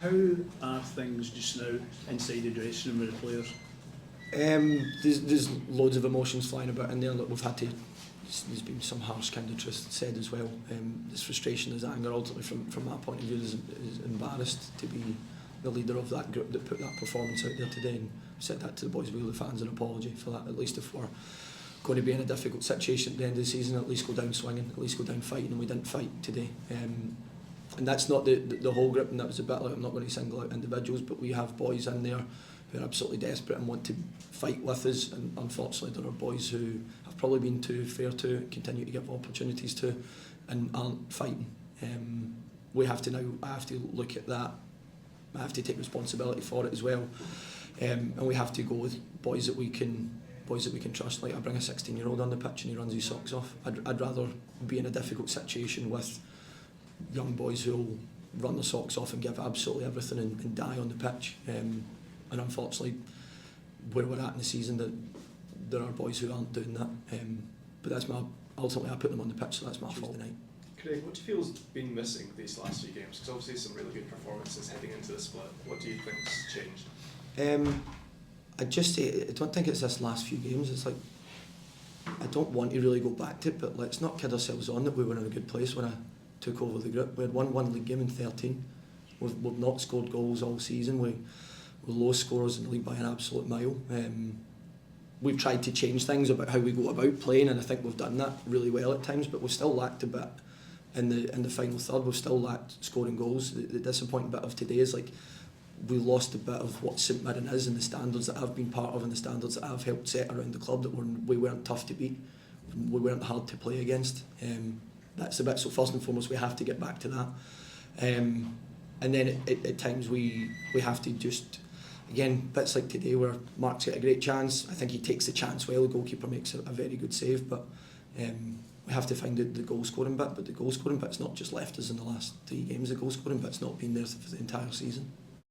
How are things just now inside the dressing room with the players? There's loads of emotions flying about in there. Look, we've had to. There's been some harsh kind of truth said as well. There's frustration, there's anger. Ultimately, from my point of view, is embarrassed to be the leader of that group that put that performance out there today. And said that to the boys, we owe the fans an apology for that. At least if we're going to be in a difficult situation at the end of the season, at least go down swinging, at least go down fighting, and we didn't fight today. And that's not the whole group, and that was a bit like, I'm not going to single out individuals, but we have boys in there who are absolutely desperate and want to fight with us, and unfortunately there are boys who have probably been too fair to, continue to give opportunities to, and aren't fighting. We have to now, I have to look at that, I have to take responsibility for it as well, and we have to go with boys that we can trust. Like, I bring a 16-year-old on the pitch and he runs his socks off. I'd rather be in a difficult situation with young boys who'll run their socks off and give absolutely everything and die on the pitch. And unfortunately, where we're at in the season, that there are boys who aren't doing that. But that's ultimately I put them on the pitch, so that's my fault tonight. Craig, what do you feel has been missing these last few games? Because obviously some really good performances heading into the split. What do you think's changed? I'd just say, I don't think it's this last few games. It's like, I don't want to really go back to it, but let's not kid ourselves on that we were in a good place when I took over the group. We had won one league game in 13. We've not scored goals all season. We're low scorers in the league by an absolute mile. We've tried to change things about how we go about playing, and I think we've done that really well at times, but we've still lacked a bit in the final third. We've still lacked scoring goals. The disappointing bit of today is, like, we lost a bit of what St Mirren is and the standards that I've been part of and the standards that I've helped set around the club, that we weren't tough to beat, we weren't hard to play against. That's the bit, so first and foremost we have to get back to that. And then at times we have to just, again, bits like today where Mark's got a great chance, I think he takes the chance well, the goalkeeper makes a very good save, but we have to find the goal scoring bit, but the goal scoring bit's not just left us in the last 3 games, the goal scoring bit's not been there for the entire season.